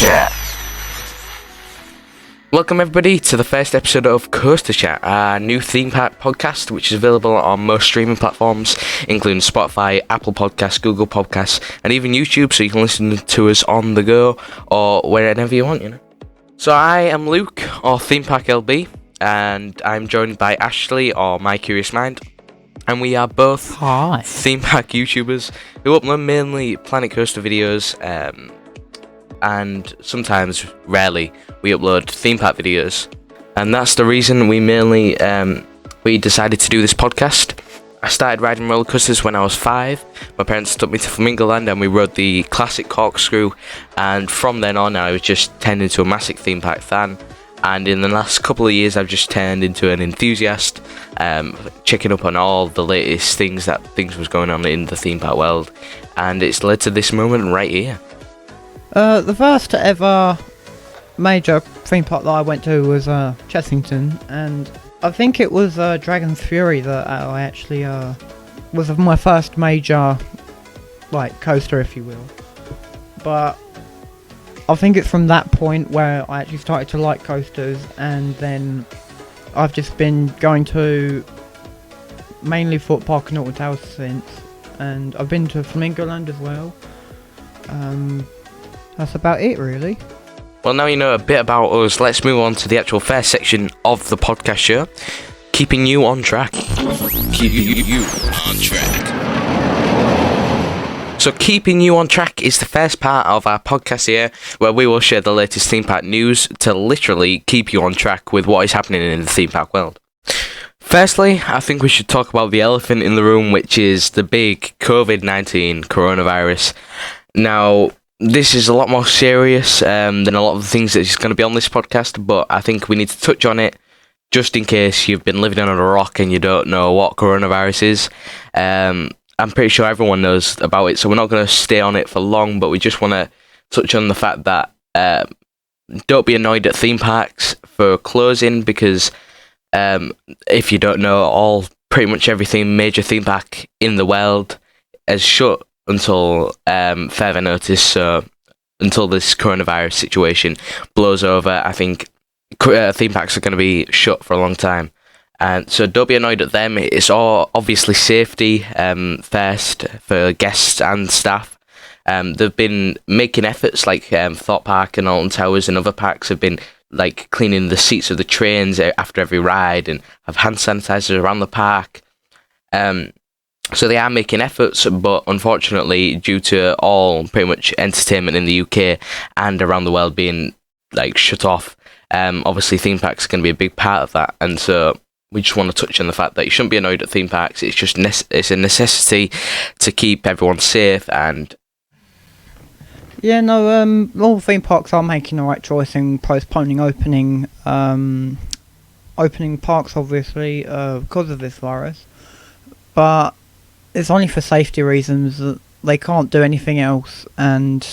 Chat. Welcome everybody to the first episode of Coaster Chat, our new theme park podcast, which is available on most streaming platforms, including Spotify, Apple Podcasts, Google Podcasts, and even YouTube, so you can listen to us on the go or wherever you want, So I am Luke, or Theme Park LB, and I'm joined by Ashley, or My Curious Mind, and we are both theme park YouTubers who upload mainly Planet Coaster videos, and sometimes, rarely, we upload theme park videos, and that's the reason we mainly we decided to do this podcast. I started riding roller coasters when I was 5. My parents took me to Flamingo Land and we rode the classic corkscrew, and from then on I was just turned into a massive theme park fan, and in the last couple of years I've just turned into an enthusiast, checking up on all the latest things was going on in the theme park world, and it's led to this moment right here. The first ever major theme park that I went to was Chessington, and I think it was Dragon's Fury that I actually was my first major coaster, if you will. But I think it's from that point where I actually started to like coasters, and then I've just been going to mainly Thorpe Park and Alton Towers since, and I've been to Flamingo Land as well. That's about it, really. Well, now you know a bit about us, let's move on to the actual first section of the podcast show, keeping you on track. Keeping you on track. So keeping you on track is the first part of our podcast here, where we will share the latest theme park news to literally keep you on track with what is happening in the theme park world. Firstly, I think we should talk about the elephant in the room, which is the big COVID-19 coronavirus. Now, this is a lot more serious than a lot of the things that is going to be on this podcast, but I think we need to touch on it just in case you've been living under a rock and you don't know what coronavirus is. I'm pretty sure everyone knows about it, so we're not going to stay on it for long, but we just want to touch on the fact that don't be annoyed at theme parks for closing, because if you don't know, pretty much everything major theme park in the world is shut until further notice, so until this coronavirus situation blows over. I think theme parks are going to be shut for a long time, and so don't be annoyed at them. It's all obviously safety first for guests and staff. They've been making efforts, like Thorpe Park and Alton Towers and other parks have been cleaning the seats of the trains after every ride and have hand sanitizers around the park. So they are making efforts, but unfortunately, due to all pretty much entertainment in the UK and around the world being shut off, obviously theme parks are going to be a big part of that. And so we just want to touch on the fact that you shouldn't be annoyed at theme parks. It's just it's a necessity to keep everyone safe. And all theme parks are making the right choice in postponing opening parks, obviously, because of this virus. But it's only for safety reasons. They can't do anything else, and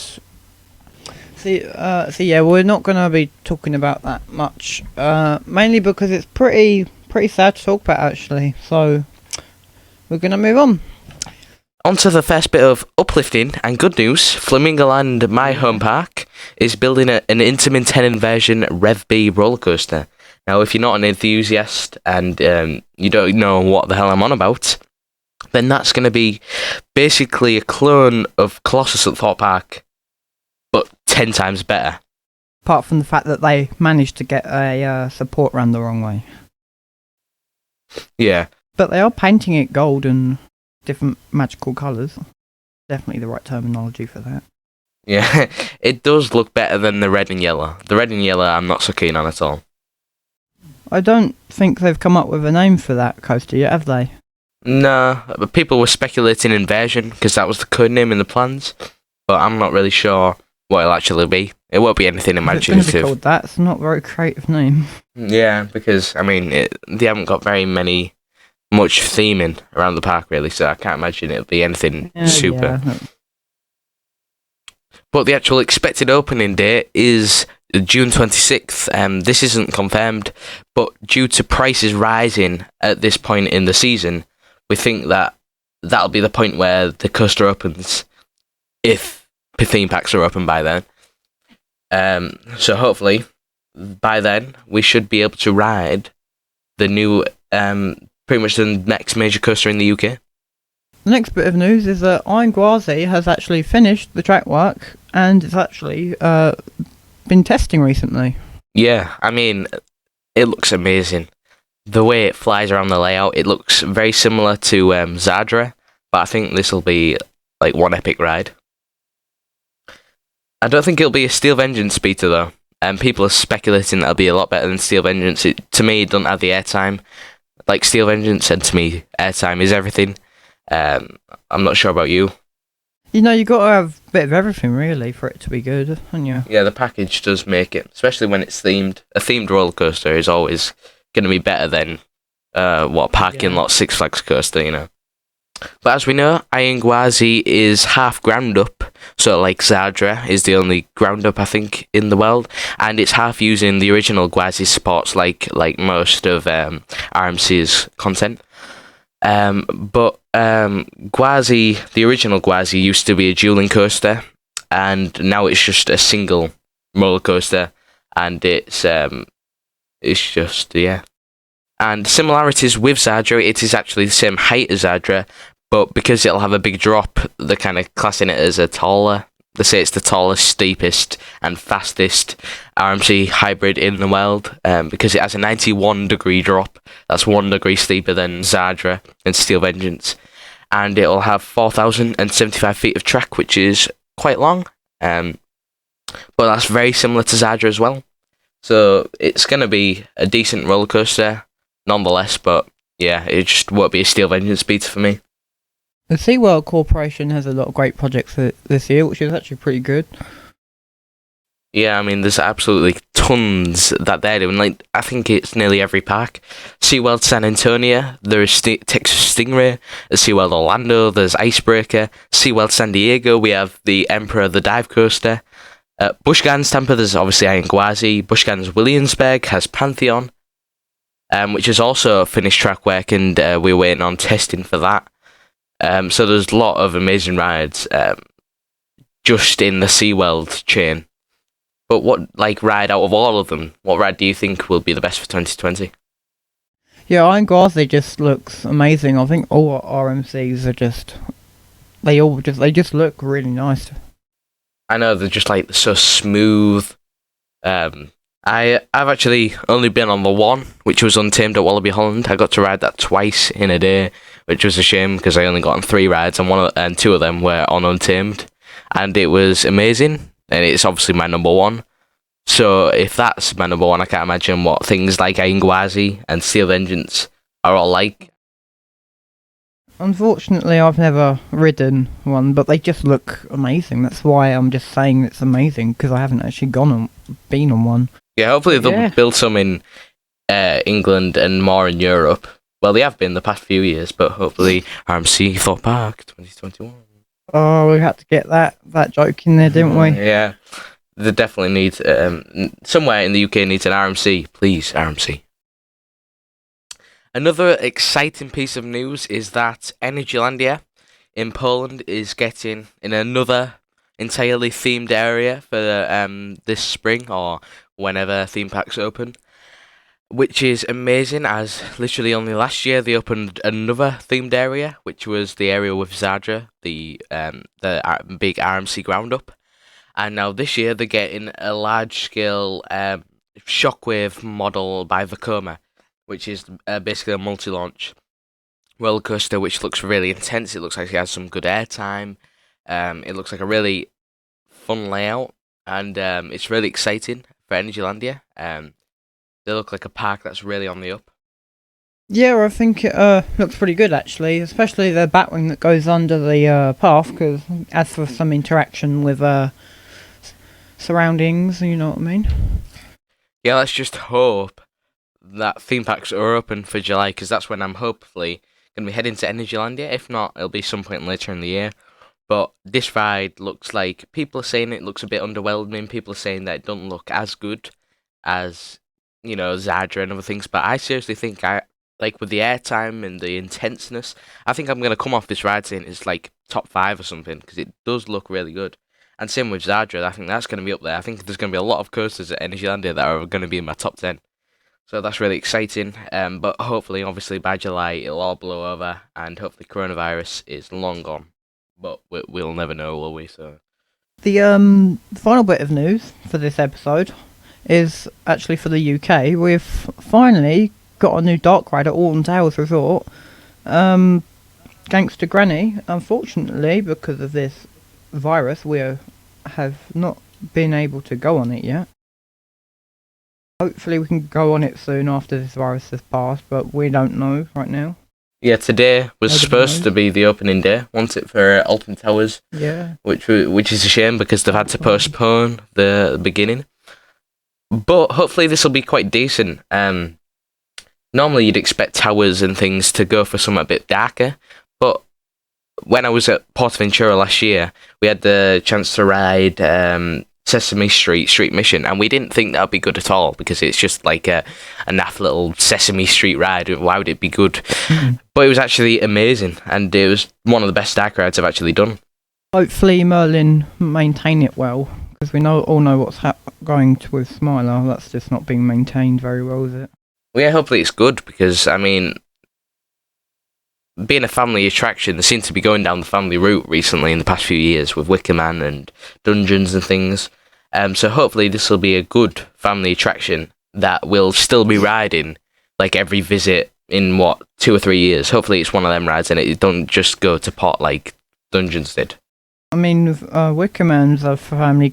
we're not going to be talking about that much, mainly because it's pretty sad to talk about, actually. So we're going to move on. On to the first bit of uplifting and good news. Flamingo Land, my home park, is building an intermittent version Rev B roller coaster. Now, if you're not an enthusiast and you don't know what the hell I'm on about, then that's going to be basically a clone of Colossus at Thorpe Park, but 10 times better. Apart from the fact that they managed to get a support run the wrong way. Yeah. But they are painting it gold and different magical colours. Definitely the right terminology for that. Yeah, it does look better than the red and yellow. The red and yellow I'm not so keen on at all. I don't think they've come up with a name for that coaster yet, have they? No, but people were speculating Inversion because that was the code name in the plans, but I'm not really sure what it'll actually be. It won't be anything imaginative. It's going to be called that. It's not a very creative name. Yeah, because they haven't got much theming around the park really, so I can't imagine it'll be anything super. Yeah. But the actual expected opening date is June 26th. This isn't confirmed, but due to prices rising at this point in the season, we think that that'll be the point where the coaster opens, if theme parks are open by then. So hopefully by then we should be able to ride the new, pretty much the next major coaster in the UK. The next bit of news is that Gwazi has actually finished the track work and it's actually been testing recently. Yeah, I mean, it looks amazing. The way it flies around the layout, it looks very similar to Zadra, but I think this will be like one epic ride. I don't think it'll be a Steel Vengeance speeder though. People are speculating that'll be a lot better than Steel Vengeance. To me, it doesn't have the airtime like Steel Vengeance, and to me, airtime is everything. I'm not sure about you. You know, you got to have a bit of everything really for it to be good, haven't you? Yeah, the package does make it, especially when it's themed. A themed roller coaster is always going to be better than parking lot Six Flags coaster, you know. But as we know, Gwazi is half ground up, so like Zadra is the only ground up I think in the world, and it's half using the original Gwazi supports like most of RMC's content. But Gwazi, the original Gwazi, used to be a dueling coaster, and now it's just a single roller coaster, and it's just And similarities with Zadra, it is actually the same height as Zadra, but because it'll have a big drop, they're kind of classing it as a taller. They say it's the tallest, steepest, and fastest RMC hybrid in the world, because it has a 91-degree drop. That's 1 degree steeper than Zadra and Steel Vengeance. And it'll have 4,075 feet of track, which is quite long. But that's very similar to Zadra as well. So it's going to be a decent roller coaster, nonetheless, but yeah, it just won't be a Steel Vengeance speeder for me. The SeaWorld Corporation has a lot of great projects this year, which is actually pretty good. Yeah, I mean, there's absolutely tons that they're doing. Like, I think it's nearly every park. SeaWorld San Antonio, there's Texas Stingray. At SeaWorld Orlando, there's Icebreaker. SeaWorld San Diego, we have the Emperor of the Dive Coaster. Busch Gardens Tampa, there's obviously Gwazi. Busch Gardens Williamsburg has Pantheon, which is also finished track work, and we're waiting on testing for that. So there's a lot of amazing rides just in the SeaWorld chain. But what ride out of all of them, what ride do you think will be the best for 2020? Yeah, Gwazi just looks amazing. I think all RMCs are they just look really nice. I know, they're just so smooth. I've actually only been on the one, which was Untamed at Wallaby Holland. I got to ride that twice in a day, which was a shame because I only got on 3 rides, and 2 of them were on Untamed, and it was amazing. And it's obviously my number 1. So if that's my number 1, I can't imagine what things like Gwazi and Steel Vengeance are all like. Unfortunately, I've never ridden one, but they just look amazing. That's why I'm just saying it's amazing, because I haven't actually been on one. Yeah, hopefully they'll build some in England and more in Europe. Well, they have been the past few years, but hopefully RMC Thorpe Park 2021. Oh, we had to get that joke in there, didn't we? Yeah, they definitely need somewhere in the UK needs an RMC. Please, RMC. Another exciting piece of news is that Energylandia in Poland is getting in another entirely themed area for this spring or whenever theme parks open, which is amazing, as literally only last year they opened another themed area, which was the area with Zadra, the big RMC ground up, and now this year they're getting a large scale Shockwave model by Vekoma, which is basically a multi-launch roller coaster, which looks really intense. It looks like it has some good airtime. It looks like a really fun layout, and it's really exciting for Energylandia. They look like a park that's really on the up. Yeah, I think it looks pretty good actually, especially the batwing that goes under the path, because it adds for some interaction with surroundings, you know what I mean? Yeah, let's just hope that theme parks are open for July, because that's when I'm hopefully going to be heading to Energylandia. If not, it'll be some point later in the year. But this ride looks like, people are saying it looks a bit underwhelming. People are saying that it doesn't look as good as, Zadra and other things. But I seriously think, with the airtime and the intenseness, I think I'm going to come off this ride saying it's top 5 or something, because it does look really good. And same with Zadra. I think that's going to be up there. I think there's going to be a lot of coasters at Energylandia that are going to be in my top 10. So that's really exciting. But hopefully, obviously, by July, it'll all blow over, and hopefully coronavirus is long gone. But we'll never know, will we? So The final bit of news for this episode is actually for the UK. We've finally got a new dark ride at Alton Towers Resort. Thanks to Granny, unfortunately, because of this virus, we have not been able to go on it yet. Hopefully we can go on it soon after this virus has passed, but we don't know right now. yeah, today was Nobody supposed knows. to be the opening day, wasn't it, for Alton Towers? Yeah. Which is a shame because they've had to postpone the beginning. But hopefully this will be quite decent. Normally you'd expect towers and things to go for something a bit darker, but when I was at Portaventura last year, we had the chance to ride Sesame Street Mission, and we didn't think that would be good at all because it's just like a naff little Sesame Street ride. Why would it be good? But it was actually amazing, and it was one of the best dark rides I've actually done. Hopefully Merlin maintain it well, because we all know what's going to with Smiler. That's just not being maintained very well, is it? Well, yeah, hopefully it's good because, I mean, being a family attraction, they seem to be going down the family route recently in the past few years with Wicker Man and Dungeons and things. So hopefully this will be a good family attraction that will still be riding like every visit in 2 or 3 years. Hopefully it's one of them rides and it don't just go to pot like Dungeons did. I mean, Wicker Man's a family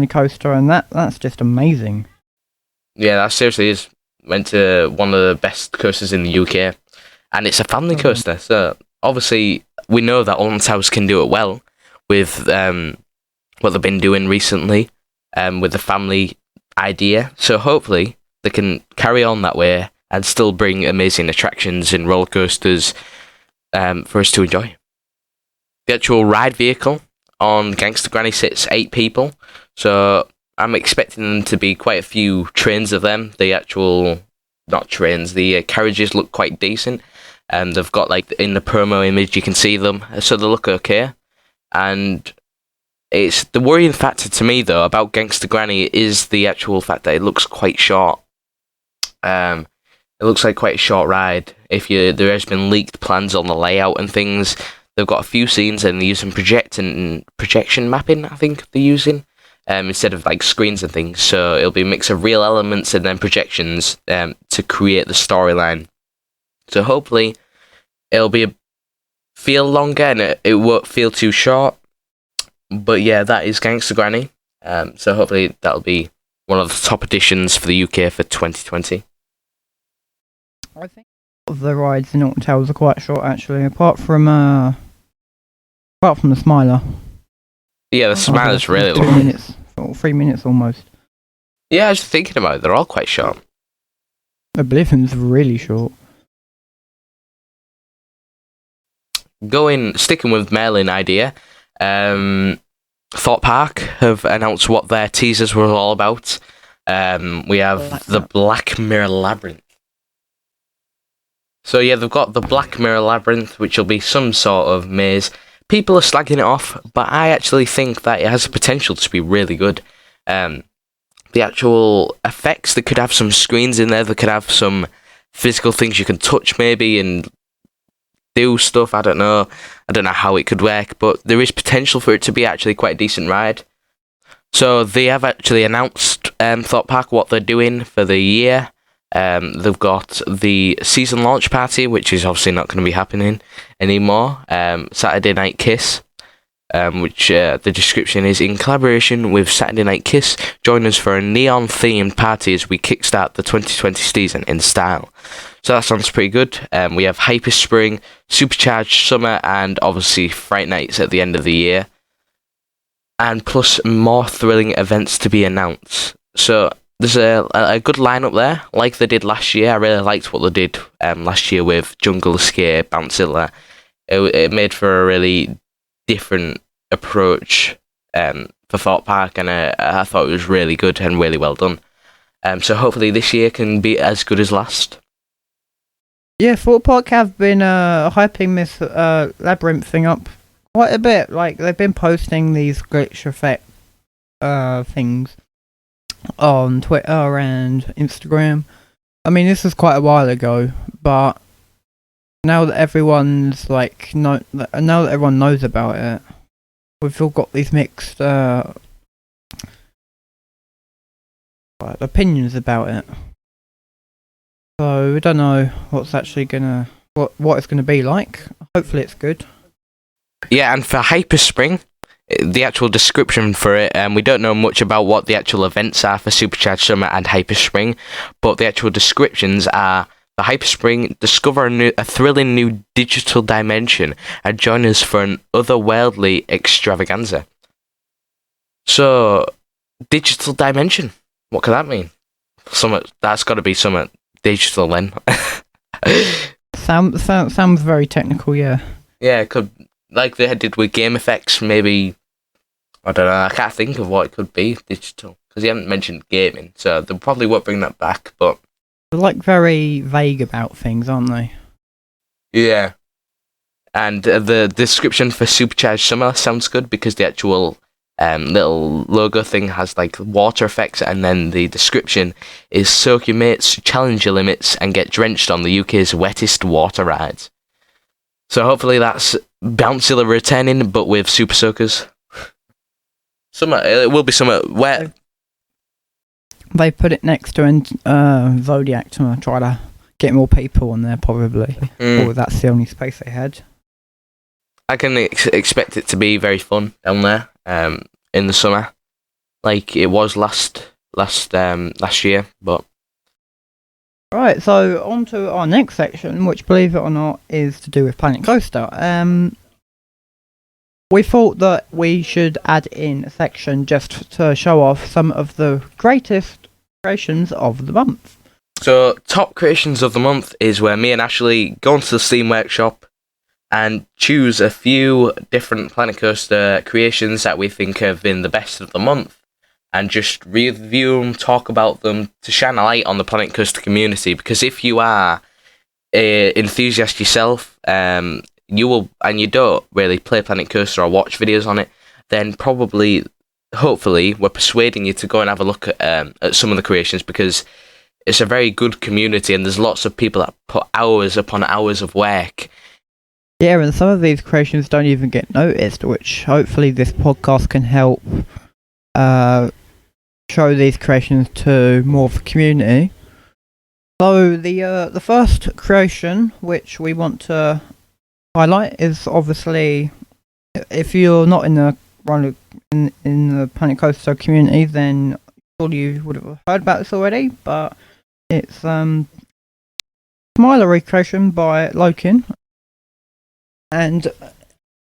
coaster, and that's just amazing. Yeah, that seriously is. Went to one of the best coasters in the UK, and it's a family coaster. So obviously we know that Alton Towers can do it well with what they've been doing recently, with the family idea. So hopefully they can carry on that way and still bring amazing attractions and roller coasters for us to enjoy. The actual ride vehicle on Gangster Granny sits 8 people, so I'm expecting them to be quite a few trains of them. The actual, not trains, the carriages look quite decent. And they've got, like, in the promo image, you can see them, so they look okay. And it's the worrying factor to me, though, about Gangster Granny is the actual fact that it looks quite short. It looks like quite a short ride. There has been leaked plans on the layout and things. They've got a few scenes and they're using projection mapping, I think they're using. Instead of like screens and things, so it'll be a mix of real elements and then projections to create the storyline. So hopefully it'll feel longer and it won't feel too short. But yeah, that is Gangster Granny. So hopefully that'll be one of the top additions for the UK for 2020. I think the rides in Alton Towers are quite short, actually, apart from the Smiler. Yeah, the Smiler's really 2 long. minutes, or 3 minutes almost. Yeah, I was thinking about it. They're all quite short. Oblivion's really short. Sticking with Merlin idea, Thought Park have announced what their teasers were all about. We have the Black Mirror Labyrinth. So yeah, they've got the Black Mirror Labyrinth, which will be some sort of maze. People are slagging it off, but I actually think that it has the potential to be really good. The actual effects, they could have some screens in there, they could have some physical things you can touch maybe and do stuff. I don't know how it could work, but there is potential for it to be actually quite a decent ride. So they have actually announced Thought Park what they're doing for the year. They've got the season launch party, which is obviously not going to be happening anymore. Saturday Night Kiss, which the description is, in collaboration with Saturday Night Kiss, join us for a neon-themed party as we kickstart the 2020 season in style. So that sounds pretty good. We have Hyper Spring, Supercharged Summer, and obviously Fright Nights at the end of the year. And plus more thrilling events to be announced. So there's a good lineup there, like they did last year. I really liked what they did last year with Jungle Escape, Bouncilla. It made for a really different approach for Thought Park, and I thought it was really good and really well done. So hopefully this year can be as good as last. Yeah, Thought Park have been hyping this Labyrinth thing up quite a bit. Like, they've been posting these glitch effect things on Twitter and Instagram. I mean, this was quite a while ago, but now that everyone's like now that everyone knows about it, we've all got these mixed opinions about it. So we don't know what's actually what it's gonna be like. Hopefully, it's good. Yeah, and for Hyperspring, the actual description for it, we don't know much about what the actual events are for Supercharged Summer and Hyperspring, but the actual descriptions are: for Hyperspring, discover a thrilling new digital dimension and join us for an otherworldly extravaganza. So, digital dimension, what could that mean? That's got to be something digital then. Sounds very technical, yeah. Yeah, it could, like they did with game effects, maybe. I don't know, I can't think of what it could be, digital, because you haven't mentioned gaming, so they probably won't bring that back, but... They're like very vague about things, aren't they? Yeah. And the description for Supercharged Summer sounds good, because the actual little logo thing has like water effects, and then the description is soak your mates, challenge your limits, and get drenched on the UK's wettest water rides. So hopefully that's Bouncilla returning, but with Super Soakers. It will be somewhat wet. They put it next to Zodiac to try to get more people on there, probably. Or that's the only space they had. I can expect it to be very fun down there in the summer, like it was last year. But right, so on to our next section, which, believe it or not, is to do with Planet Coaster. We thought that we should add in a section just to show off some of the greatest creations of the month. So, top creations of the month is where me and Ashley go into the Steam Workshop and choose a few different Planet Coaster creations that we think have been the best of the month, and just review them, talk about them, to shine a light on the Planet Coaster community. Because if you are an enthusiast yourself, you will, and you don't really play Planet Coaster or watch videos on it, then hopefully, we're persuading you to go and have a look at some of the creations, because it's a very good community, and there's lots of people that put hours upon hours of work. Yeah, and some of these creations don't even get noticed, which hopefully this podcast can help show these creations to more of the community. So the first creation which we want to highlight is, obviously, if you're not in the Planet Coaster community, then surely you would have heard about this already, but it's Smiler recreation by Lokin, and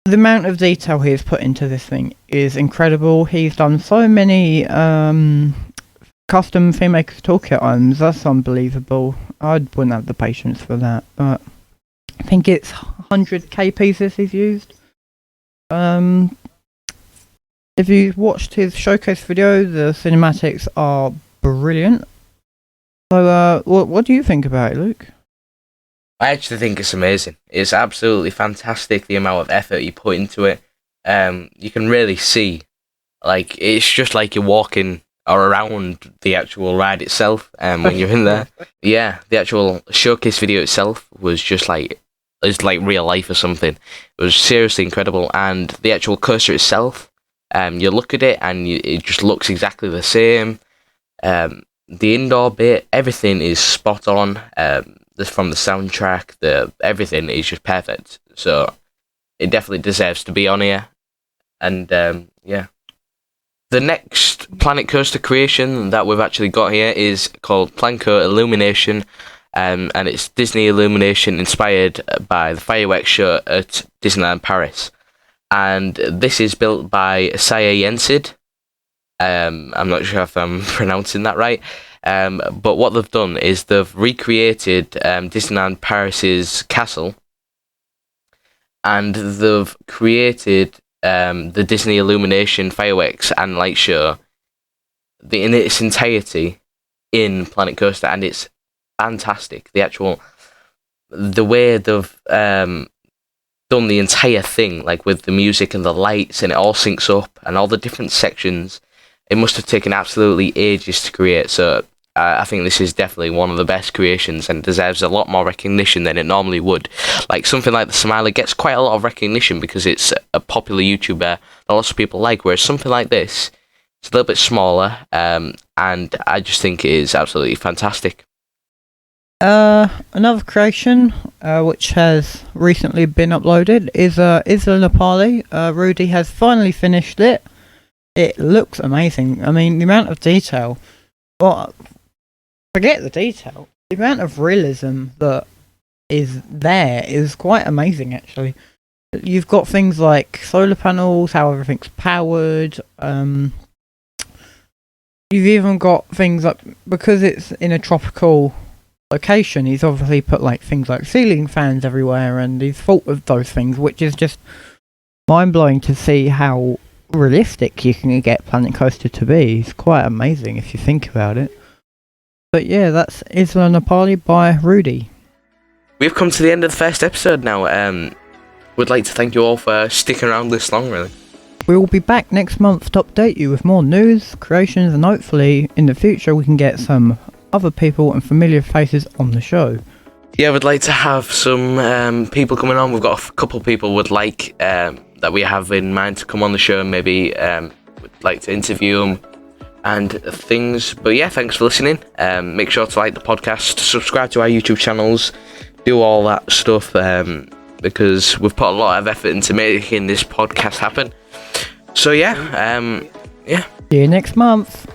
the amount of detail he has put into this thing is incredible. He's done so many custom Theme Maker's Toolkit items, that's unbelievable. I wouldn't have the patience for that, but I think it's 100k pieces he's used. If you watched his showcase video, the cinematics are brilliant. So, what do you think about it, Luke? I actually think it's amazing. It's absolutely fantastic, the amount of effort you put into it. You can really see, like, it's just like you're walking around the actual ride itself when you're in there. Yeah, the actual showcase video itself was just like, it's like real life or something. It was seriously incredible, and the actual coaster itself, you look at it and it just looks exactly the same. The indoor bit, everything is spot on. From the soundtrack, everything is just perfect. So it definitely deserves to be on here. And yeah, the next Planet Coaster creation that we've actually got here is called Planco Illumination. And it's Disney Illumination inspired by the fireworks show at Disneyland Paris. And this is built by Saya Yensid. I'm not sure if I'm pronouncing that right. But what they've done is they've recreated Disneyland Paris's castle. And they've created the Disney Illumination fireworks and light show in its entirety in Planet Coaster. And it's fantastic. The way they've done the entire thing, like with the music and the lights, and it all syncs up, and all the different sections. It must have taken absolutely ages to create, so I think this is definitely one of the best creations and deserves a lot more recognition than it normally would. Like something like the Smiley gets quite a lot of recognition because it's a popular YouTuber that lots of people like, whereas something like this, it's a little bit smaller, and I just think it is absolutely fantastic. Another creation, which has recently been uploaded, is Isla Nepali. Rudy has finally finished it. It looks amazing. I mean, the amount of detail, well, forget the detail, the amount of realism that is there is quite amazing, actually. You've got things like solar panels, how everything's powered. You've even got things like, because it's in a tropical location, he's obviously put like things like ceiling fans everywhere, and he's thought of those things, which is just mind-blowing to see how realistic you can get Planet Coaster to be. It's quite amazing if you think about it. But yeah, that's Isla Nepali by Rudy. We've come to the end of the first episode now. We'd like to thank you all for sticking around this long, really. We will be back next month to update you with more news, creations, and hopefully in the future we can get some other people and familiar faces on the show. Yeah, we'd like to have some people coming on. We've got a couple of people would like that we have in mind to come on the show, and maybe would like to interview them and things. But yeah, thanks for listening. Make sure to like the podcast, subscribe to our YouTube channels, do all that stuff, because we've put a lot of effort into making this podcast happen. So yeah. See you next month.